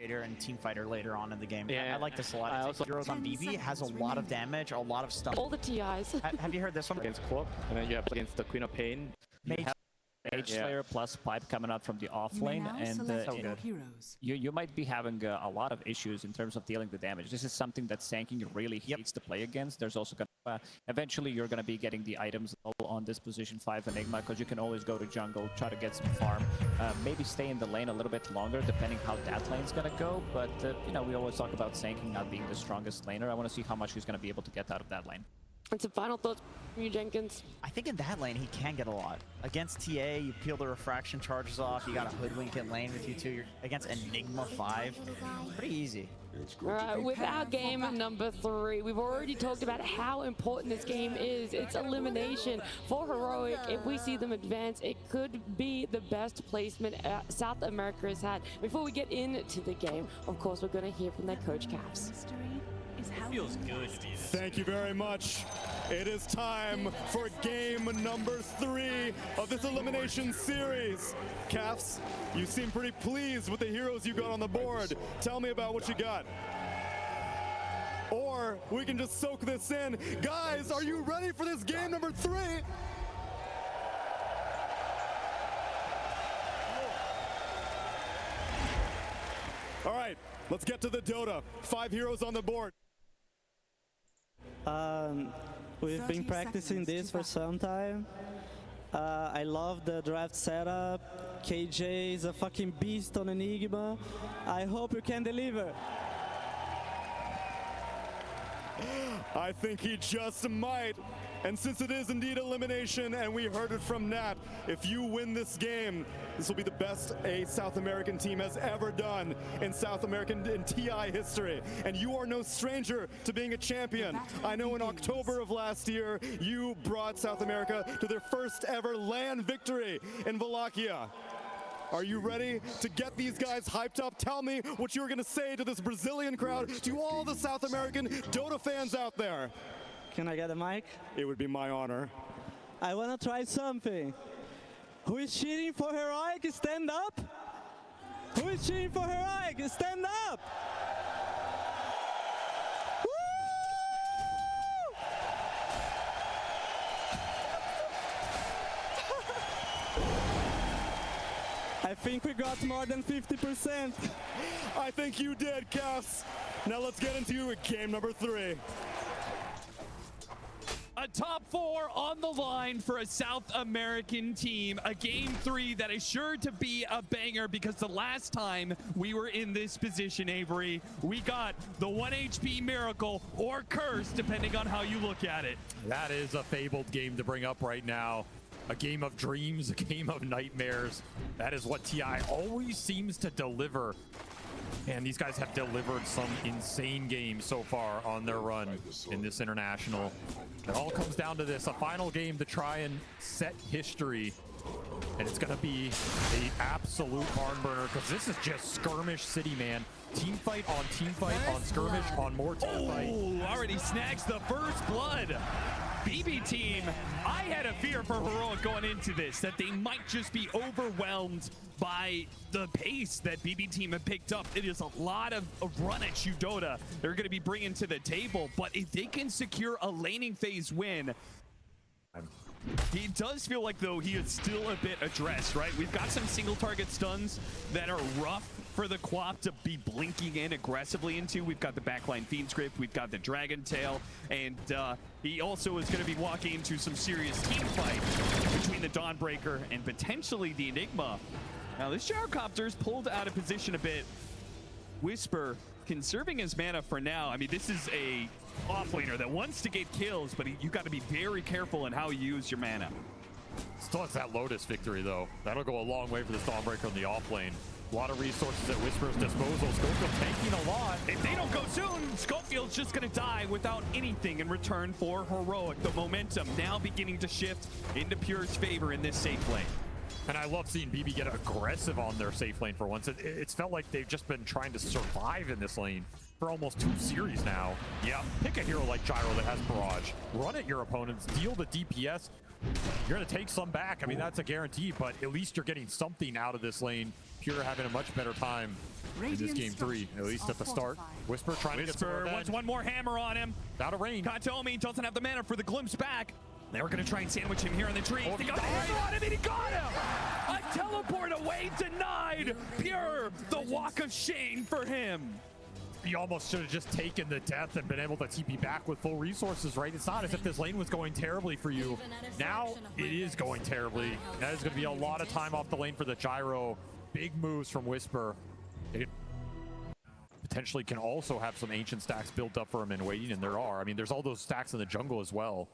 and team fighter later on in the game. Yeah, I like this a lot. I also Heroes on BB has a lot of damage, a lot of stuff. All the TIs. Have you heard this one? Against Quop, and then you have against the Queen of Pain. Mage Slayer plus Pipe coming out from the off lane, and you might be having a lot of issues in terms of dealing the damage. This is something that Sanking really hates to play against. There's also going to eventually you're going to be getting the items on this position 5 Enigma, because you can always go to jungle, try to get some farm, maybe stay in the lane a little bit longer depending how that lane's going to go. But you know, we always talk about Sanking not being the strongest laner. I want to see how much he's going to be able to get out of that lane. And some final thoughts from you, Jenkins? I think in that lane he can get a lot. Against TA, you peel the refraction charges off, you got a hoodwink in lane with you two. You're against Enigma 5. Pretty easy. Alright, with our game number 3, we've already talked about how important this game is. It's elimination for Heroic. If we see them advance, it could be the best placement South America has had. Before we get into the game, of course, we're going to hear from their coach, Caps. Feels good to be this. Thank you very much. It is time for game number 3 of this elimination series. Caps, you seem pretty pleased with the heroes you got on the board. Tell me about what you got. Or we can just soak this in. Guys, are you ready for this game number 3? All right, let's get to the Dota. 5 heroes on the board. We've been practicing this for some time. I love the draft setup. KJ is a fucking beast on Enigma. I hope you can deliver. I think he just might. And since it is indeed elimination, and we heard it from Nat, if you win this game, this will be the best a South American team has ever done in South American and TI history. And you are no stranger to being a champion. I know in October of last year, you brought South America to their first ever LAN victory in Wallachia. Are you ready to get these guys hyped up? Tell me what you're gonna say to this Brazilian crowd, to all the South American Dota fans out there. Can I get a mic? It would be my honor. I want to try something. Who is cheering for Heroic? Stand up. Who is cheering for Heroic? Stand up. Woo! I think we got more than 50%. I think you did, Cass. Now let's get into game number 3. A top 4 on the line for a South American team. A game 3 that is sure to be a banger, because the last time we were in this position, Avery, we got the 1 HP miracle or curse, depending on how you look at it. That is a fabled game to bring up right now. A game of dreams, a game of nightmares. That is what TI always seems to deliver. And these guys have delivered some insane games so far on their run in this international. It all comes down to this, a final game to try and set history. And it's going to be an absolute barn burner, because this is just skirmish city, man. Team fight on skirmish on more team fight. Oh, already snags the first blood. BBteam, I had a fear for Heroic going into this, that they might just be overwhelmed by the pace that BBteam have picked up. It is a lot of run at you Dota they're going to be bringing to the table, but if they can secure a laning phase win, he does feel like, though, he is still a bit addressed, right? We've got some single target stuns that are rough for the Quap to be blinking in aggressively into. We've got the backline Fiend Script, we've got the Dragon Tail, and he also is going to be walking into some serious team fight between the Dawnbreaker and potentially the Enigma. Now, this Gyrocopter is pulled out of position a bit. Whisper conserving his mana for now. I mean, this is a offlaner that wants to get kills, but you got to be very careful in how you use your mana. Still has that Lotus victory, though. That'll go a long way for this Dawnbreaker in the off lane. A lot of resources at Whisper's disposal. Schofield tanking a lot. If they don't go soon, Schofield's just going to die without anything in return for Heroic. The momentum now beginning to shift into Pure's favor in this safe lane. And I love seeing BB get aggressive on their safe lane for once. It's felt like they've just been trying to survive in this lane for almost 2 series now. Yeah, pick a hero like Gyro that has Barrage. Run at your opponents, deal the DPS. You're going to take some back. I mean, that's a guarantee, but at least you're getting something out of this lane Pure having a much better time in this game 3, at least at the start. Whisper trying to get some Whisper wants one more hammer on him. Out of range. Katomi doesn't have the mana for the glimpse back. They were going to try and sandwich him here on the tree. They got the hammer on him and he got him! A teleport away denied! Pure, the walk of shame for him. He almost should have just taken the death and been able to TP back with full resources, right? It's not as if this lane was going terribly for you. Now it is going terribly. That is going to be a lot of time off the lane for the Gyro. Big moves from Whisper. It potentially can also have some ancient stacks built up for him and waiting, and there are. I mean, there's all those stacks in the jungle as well.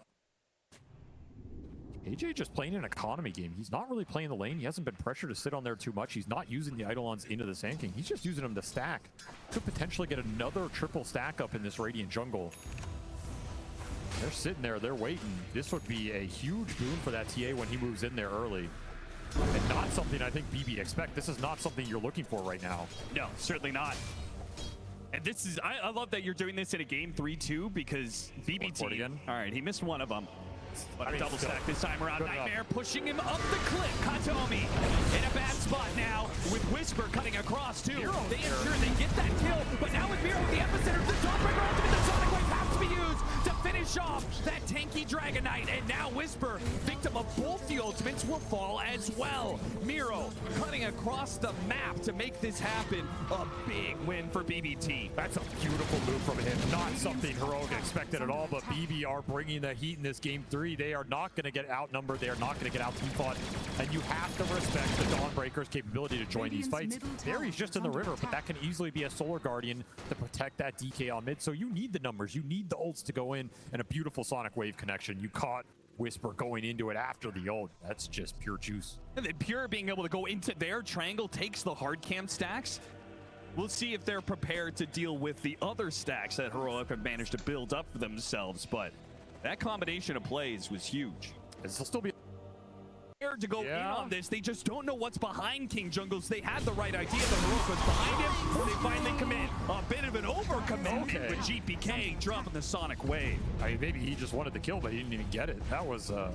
AJ just playing an economy game. He's not really playing the lane. He hasn't been pressured to sit on there too much. He's not using the Eidolons into the Sand King. He's just using them to stack. Could potentially get another triple stack up in this Radiant jungle. They're sitting there. They're waiting. This would be a huge boon for that TA when he moves in there early. And not something I think BB expect. This is not something you're looking for right now. No, certainly not. And this is, I love that you're doing this in a game 3 too, because BBteam, all right, he missed one of them. But a double stack this time around. Nightmare pushing him up the cliff. Katomi in a bad spot now with Whisper cutting across too. They ensure they get that kill, but now with Miro with the epicenter, the Dawnbreaker ultimate, the Sonic Wave has to be used to finish off that tanky Dragon Knight. And now Whisper, victim of both the ultimates, will fall as well. Miro cutting across the map to make this happen. A big win for BBteam. That's a beautiful move from him. Not something Heroic expected at all, but BB are bringing the heat in this game 3. They are not going to get outnumbered. They are not going to get out-team-fought. And you have to respect the Dawnbreaker's capability to join these fights. There he's just in the river, but that can easily be a Solar Guardian to protect that DK on mid. So you need the numbers. You need the ults to go in, and a beautiful Sonic Wave connection. You caught Whisper going into it after the ult. That's just pure juice. And then Pure being able to go into their triangle takes the hard camp stacks. We'll see if they're prepared to deal with the other stacks that Heroic have managed to build up for themselves, but that combination of plays was huge. This will still be to go in on this. They just don't know what's behind King Jungles. They had the right idea. The Heroic was behind him. They finally commit a bit of an overcommitment with GPK dropping the Sonic Wave. I mean, maybe he just wanted the kill, but he didn't even get it. That was a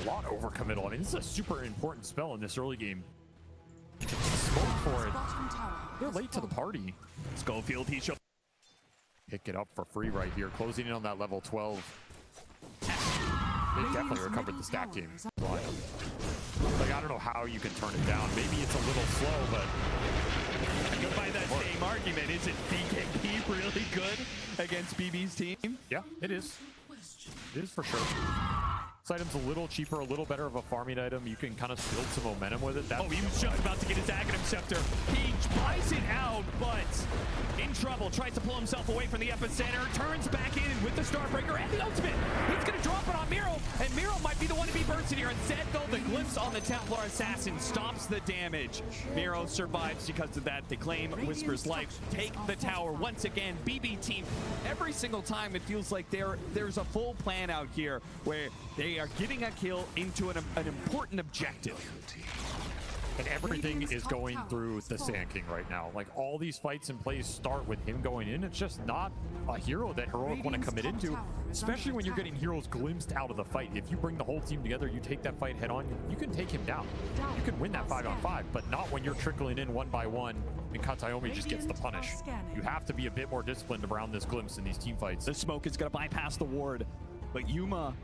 lot overcommittal. I mean, this is a super important spell in this early game. Smoke for it. They're late to the party. Schofield, he showed. Pick it up for free right here. Closing in on that level 12. They definitely recovered the stack game. Like, I don't know how you can turn it down. Maybe it's a little slow, but... And by that same argument, isn't BKB really good against BB's team? Yeah, it is. It is for sure. This item's a little cheaper, a little better of a farming item. You can kind of build some momentum with it. Oh, he was just about to get his Aghanim Scepter. He buys it out, but in trouble. Tries to pull himself away from the epicenter. Turns back in with the Starbreaker and the ultimate. He's going to drop it on Miro, and Miro might be the one to be bursted here. Instead, though, the glimpse on the Templar Assassin stops the damage. Miro survives because of that. They claim Whisper's life. Take the tower once again. BBteam, every single time it feels like there's a full plan out here where they are getting a kill into an important objective. And everything is going through the Sand King right now. Like, all these fights and plays start with him going in. It's just not a hero that Heroic want to commit into, especially when you're getting heroes glimpsed out of the fight. If you bring the whole team together, you take that fight head on, you can take him down. You can win that 5-on-5, but not when you're trickling in one by one and Kataomi just gets the punish. You have to be a bit more disciplined around this glimpse in these team fights. The smoke is going to bypass the ward, but Yuma,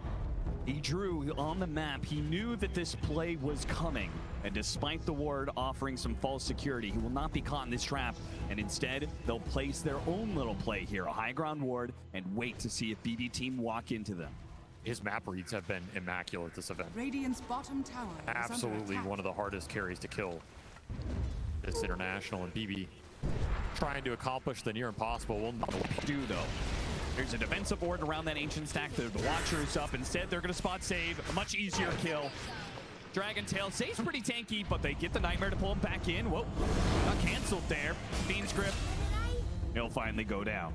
he drew on the map. He knew that this play was coming, and despite the ward offering some false security, he will not be caught in this trap, and instead they'll place their own little play here, a high ground ward, and wait to see if BBteam walk into them. His map reads have been immaculate this event. Radiant's bottom tower Absolutely one of the hardest carries to kill this international, and BB trying to accomplish the near impossible. Will not do though. There's a defensive ward around that ancient stack. The Watcher is up. Instead, they're going to spot save. A much easier kill. Dragon Tail saves pretty tanky, but they get the Nightmare to pull him back in. Whoa, got canceled there. Fiend's Grip. He'll finally go down.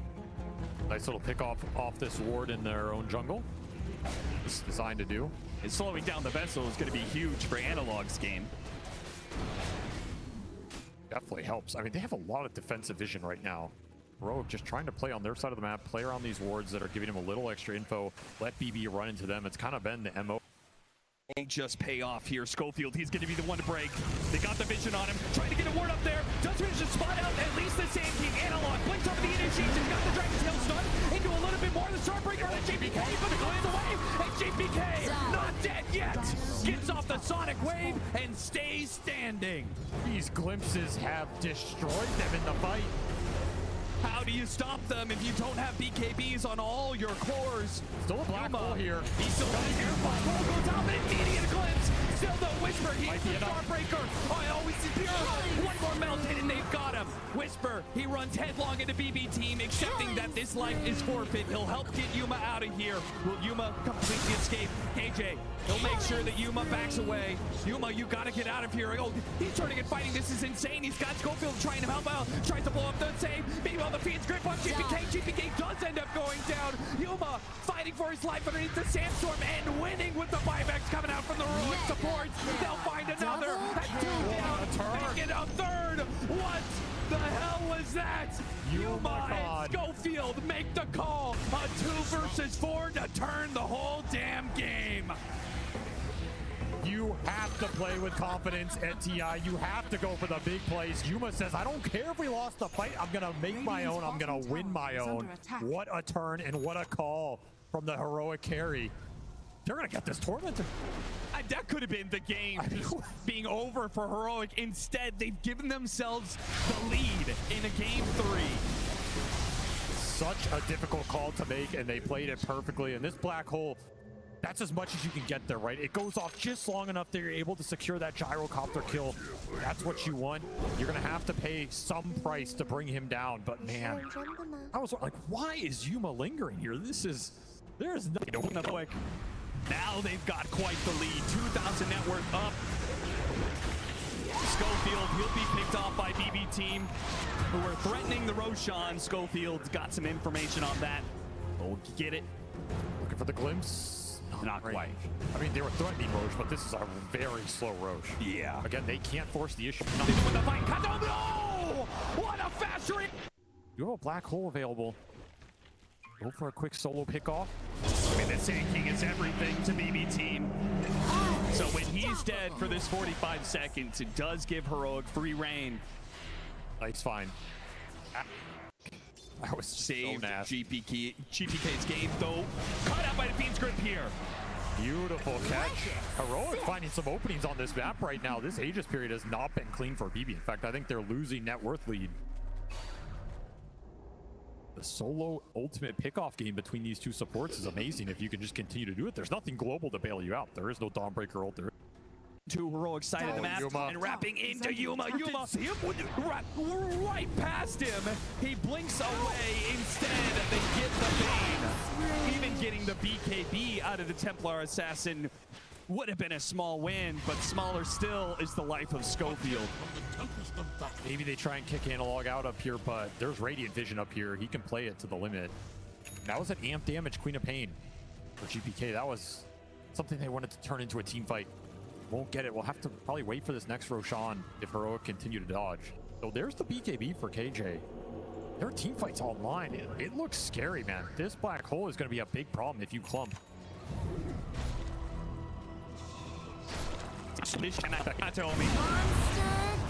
Nice little pick off this ward in their own jungle. It's designed to do. And slowing down the vessel is going to be huge for Analog's game. Definitely helps. I mean, they have a lot of defensive vision right now. Rogue just trying to play on their side of the map, play around these wards that are giving him a little extra info, let BB run into them. It's kind of been the MO may just pay off here. Schofield, he's going to be the one to break. They got the vision on him, trying to get a ward up there. Does manage to spot out at least the Sand King. Analog blinks over the initiation, got the Dragon Tail stun into a little bit more. The Starbreaker on JPK, but it goes away. And JPK, not dead yet, gets off the Sonic Wave and stays standing. These glimpses have destroyed them in the fight. How do you stop them if you don't have BKBs on all your cores? Still a black hole here. He's still got his air. Black hole goes out, but immediate glimpse. Still the Whisper. He's the Starbreaker. Oh, always secure. One more melt hit and they've got him. Whisper, he runs headlong into BBteam, accepting that this life is forfeit. He'll help get Yuma out of here. Will Yuma completely escape? KJ, he'll make sure that Yuma backs away. Yuma, you gotta get out of here. Oh, he's turning and fighting. This is insane. He's got Schofield trying to help out. Tries to blow up the save. Meanwhile, the Fiend's grip on GPK. GPK does end up going down. Yuma fighting for his life underneath the sandstorm and winning with the buybacks coming out from the Heroic supports. They'll find another. That's two down. Make it a third. What the hell was that? Yuma and Schofield make the call. A 2 versus 4 to turn the whole damn game. You have to play with confidence at TI. You have to go for the big plays. Yuma says, I don't care if we lost the fight. I'm going to make my own. I'm going to win my own. What a turn and what a call from the Heroic carry. They're going to get this tournament. That could have been the game being over for Heroic. Instead, they've given themselves the lead in a game 3. Such a difficult call to make, and they played it perfectly. And this black hole, that's as much as you can get there, right? It goes off just long enough that you're able to secure that Gyrocopter kill. That's what you want. You're going to have to pay some price to bring him down. But man, I was like, why is Yuma lingering here? There's nothing to win quick. Now they've got quite the lead. 2,000 net worth up. Schofield, he'll be picked off by BBteam, who are threatening the Roshan. Schofield's got some information on that. We'll get it. Looking for the glimpse. Not quite. I mean, they were threatening Roche, but this is a very slow Roche. Yeah. Again, they can't force the issue. With the fight. No! What a fast ring! You have a black hole available. Go for a quick solo pickoff. I mean, the Sand King is everything to BBteam. So when he's dead for this 45 seconds, it does give Heroic free reign. Nice find. That was saved. So nasty. GPK's game, though. Cut out by the Fiend's grip here. Beautiful catch. Heroic finding some openings on this map right now. This Aegis period has not been clean for BB. In fact, I think they're losing net worth lead. The solo ultimate pickoff game between these two supports is amazing if you can just continue to do it. There's nothing global to bail you out. There is no Dawnbreaker ult there. Two Heroic side of the map Yuma. and wrapping into Yuma. Yuma right past him. He blinks away instead. They get the Bane. Even getting the BKB out of the Templar Assassin would have been a small win, but smaller still is the life of Schofield. Maybe they try and kick Analog out up here, but there's Radiant Vision up here. He can play it to the limit. That was an amp damage Queen of Pain for GPK. That was something they wanted to turn into a team fight. Won't get it. We'll have to probably wait for this next Roshan if Heroic continue to dodge. So there's the BKB for KJ. Their team fight's online. It looks scary, man. This black hole is going to be a big problem if you clump.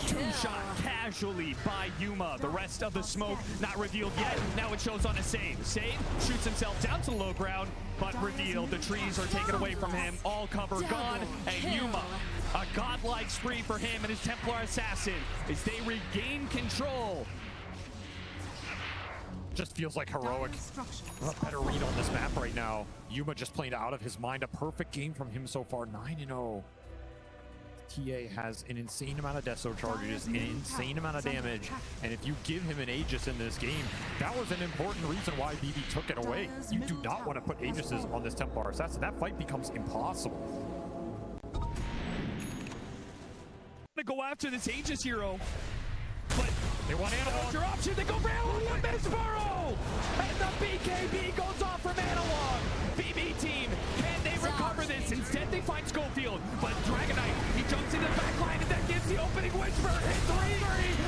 Two-shot casually by Yuma. The rest of the smoke not revealed yet. Now it shows on a save. Save shoots himself down to the low ground, but revealed. The trees are taken away from him. All cover gone. And Yuma, a godlike spree for him and his Templar Assassin as they regain control. Just feels like Heroic a better read on this map right now. Yuma just playing out of his mind. A perfect game from him so far. 9-0. TA has an insane amount of Deso charges, an insane amount of damage, and if you give him an Aegis in this game, that was an important reason why BB took it away. You do not want to put Aegises on this Templar Assassin. That fight becomes impossible. To go after this Aegis hero, but they want Analog. Your option, they go for Analog and Misfaro! And the BKB goes off from Analog. BBteam, can they recover this? Instead, they find Schofield, but Dragonite, he jumps into the back line, and that gives the opening Whisper. Hit 3-3,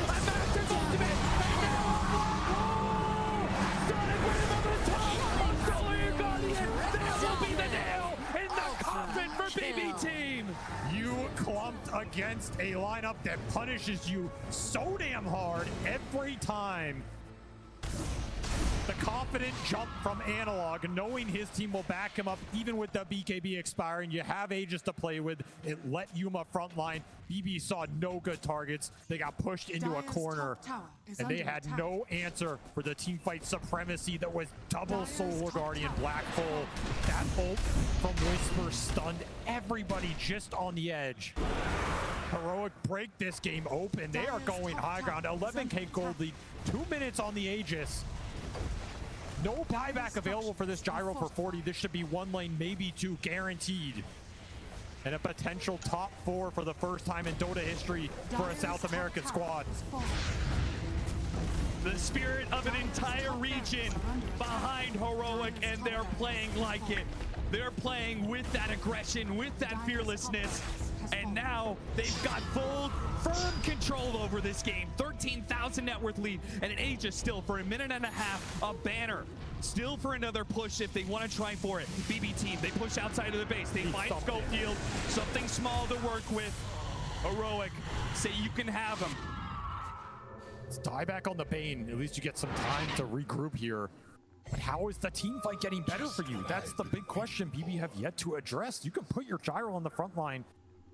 a massive ultimate, and now a black hole! Sonic Wave over the top of Solar Guardian. That will be the nail in the coffin for BBteam. against a lineup that punishes you so damn hard every time. The confident jump from Analog, knowing his team will back him up even with the BKB expiring. You have Aegis to play with. It let Yuma frontline. BB saw no good targets. They got pushed into a corner, and they had no answer for the team fight supremacy that was double Solar Guardian Black Hole. That ult from Whisper stunned everybody just on the edge. Heroic break this game open. They are going high ground. 11k gold lead, 2 minutes on the Aegis. No buyback available for this Gyro for 40. This should be one lane, maybe two, guaranteed. And a potential top 4 for the first time in Dota history for a South American squad. The spirit of an entire region behind Heroic, and they're playing like it. They're playing with that aggression, with that fearlessness. And now they've got full, firm control over this game. 13,000 net worth lead, and an Aegis still for a minute and a half. A banner still for another push if they want to try for it. BBteam, they push outside of the base. They find Schofield, something small to work with. Heroic, say you can have them. Let's die back on the Bane. At least you get some time to regroup here. But how is the team fight getting better for you? That's the big question BB have yet to address. You can put your Gyro on the front line.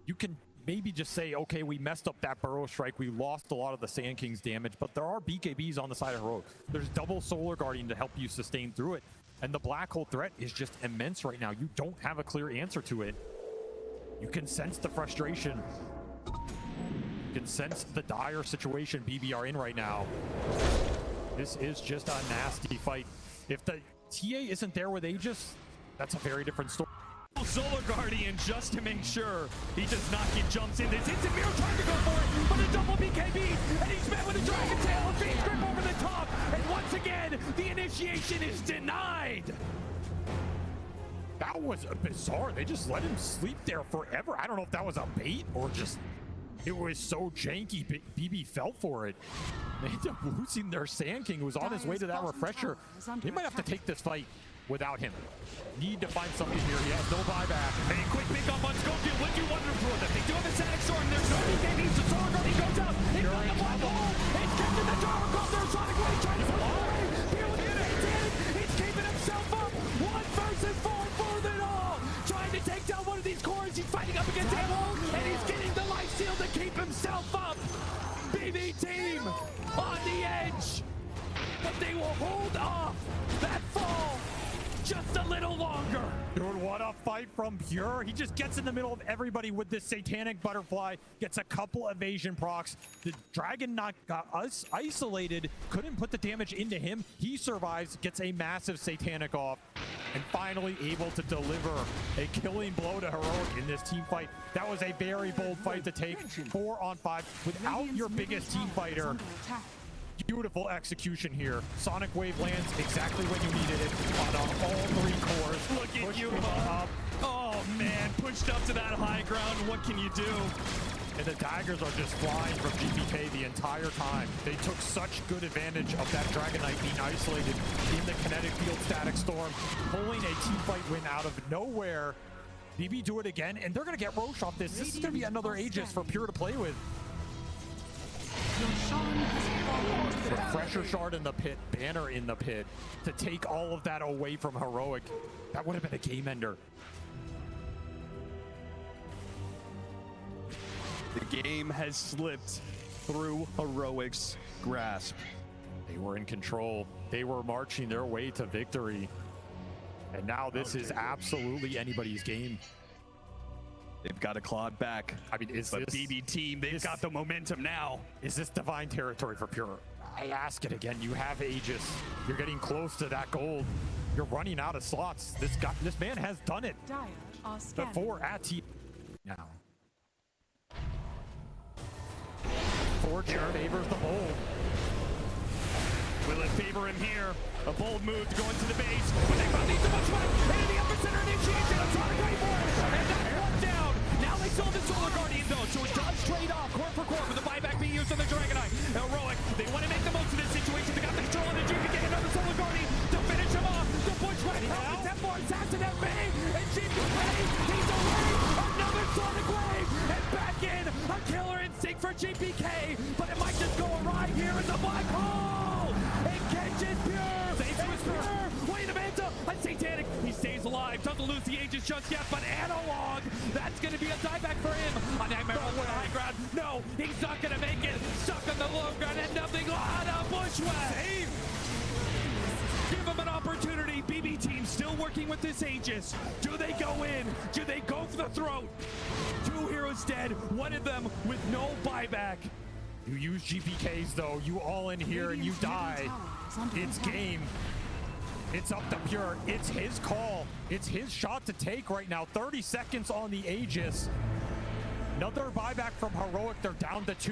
You can maybe just say, okay, we messed up that burrow strike. We lost a lot of the Sand King's damage, but there are BKBs on the side of Heroic. There's double Solar Guardian to help you sustain through it. And the Black Hole threat is just immense right now. You don't have a clear answer to it. You can sense the frustration. You can sense the dire situation BB are in right now. This is just a nasty fight. If the TA isn't there with Aegis, that's a very different story. Solar Guardian just to make sure he does not get jumps in. This instant mirror trying to go for it, but a double BKB, and he's met with a Dragon Tail, a Face Grip over the top, and once again, the initiation is denied. That was bizarre. They just let him sleep there forever. I don't know if that was a bait or just, it was so janky. BB fell for it. They ended up losing their Sand King, who was on his way to that refresher. They might have to take this fight without him. Need to find something here. He has no buyback. A quick pick up on Schofield. What do you wonder for them? They do have a Static Storm. There's no BKB, so Solar Guardian goes out. It's got the Black Hole. It's keeping the Gyrocopter. Sonic Wave trying to push away. Here with the maintain. He's keeping himself up. 1 versus 4 for it all. Trying to take down one of these cores. He's fighting up against Ammo, and he's getting the life steal to keep himself up. BBteam on the edge, but they will hold off that fall just a little longer. Dude, what a fight from Pure. He just gets in the middle of everybody with this Satanic Butterfly, gets a couple evasion procs. The Dragon got us isolated, couldn't put the damage into him. He survives, gets a massive Satanic off, and finally able to deliver a killing blow to Heroic in this team fight. That was a very bold fight to take. 4 on 5 without your biggest team fighter. Beautiful execution here. Sonic Wave lands exactly when you needed it on all 3 cores. Look at you, up. Oh man, pushed up to that high ground. What can you do? And the daggers are just flying from GBK the entire time. They took such good advantage of that Dragon Knight being isolated in the kinetic field Static Storm, pulling a team fight win out of nowhere. BB do it again, and they're gonna get Roche off this. This is gonna be another Aegis for Pure to play with. Refresher shard in the pit, banner in the pit to take all of that away from Heroic. That would have been a game ender. The game has slipped through Heroic's grasp. They were in control. They were marching their way to victory. And now this is absolutely anybody's game. They've got to claw it back. I mean, but BBteam, they've got the momentum now. Is this divine territory for Pure? I ask it again. You have Aegis. You're getting close to that gold. You're running out of slots. This man has done it before at T. Now, fortune favors the bold. Will it favor him here? A bold move to go into the base, but they found so much money. And the epicenter initiation. I'm trying to wait for it. And that's one down. Now they still have the Solar Guardian though, so it does trade off core for core with the buyback being used on the Dragon Knight. Heroic, they want to make the most of this situation. They got the control on the GBK, another Solar Guardian to finish him off. The push right now. The Tempo assassin FB, and GBK, he's away. Another Sonic Wave, and back in. A to lose the Aegis just yet, but Analog, that's going to be a dieback for him. A Nightmare on the high ground. No, he's not going to make it. Stuck on the low ground and nothing on a bushwhack. Save. Give him an opportunity. BB team still working with this Aegis. Do they go in? Do they go for the throat? 2 heroes dead, one of them with no buyback. You use GPKs though, you all in here and you die. It's game. It's up to Pure. It's his call. It's his shot to take right now. 30 seconds on the Aegis. Another buyback from Heroic. They're down to 2.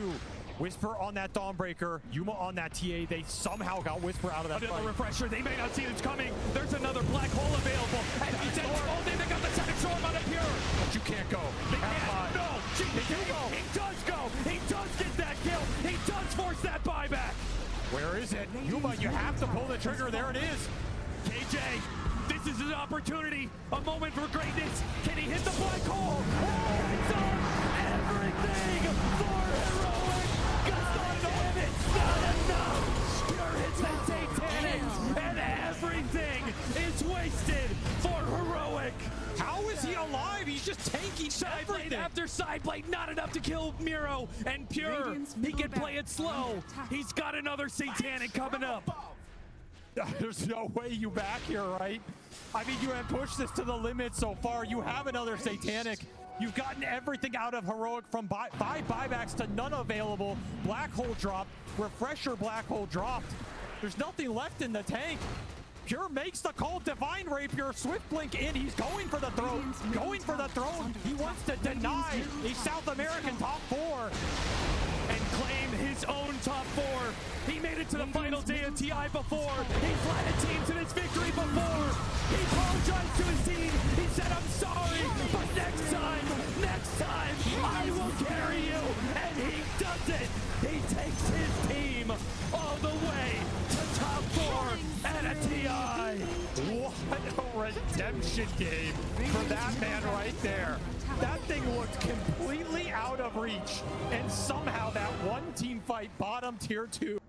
Whisper on that Dawnbreaker. Yuma on that TA. They somehow got Whisper out of that Another fight. refresher. They may not see this coming. There's another black hole available. And he's dead. Oh, they got the second storm on a Pure. But you can't go. They can't. No. He does go. He does get that kill. He does force that buyback. Where is it? Yuma, you have to pull the trigger. There it is. KJ, this is an opportunity, a moment for greatness. Can he hit the black hole? Oh, it's on everything for Heroic. God damn it, it's not enough. Pure hits that Satanic, and everything is wasted for Heroic. How is he alive? He's just tanking Sideblade after sideblade, not enough to kill Miro. And Pure, he can play it slow. He's got another Satanic coming up. There's no way you back here, right? I mean, you have pushed this to the limit so far. You have another Satanic. You've gotten everything out of Heroic from 5 buybacks to none available. Black hole dropped. Refresher black hole dropped. There's nothing left in the tank. Pure makes the call. Divine Rapier, Swift Blink in. He's going for the throat. Going for the throne. He wants to deny a South American top 4. And claim his own top 4. He made it to the final day of TI before. He flattened teams in his victory before. He apologized to his team. He said, I'm sorry, but next time, I will carry you. And he does it. He takes his team all the way to top 4 and a TI. What a redemption game for that man right there. That thing looked completely out of reach, and somehow that one team fight bottom tier 2.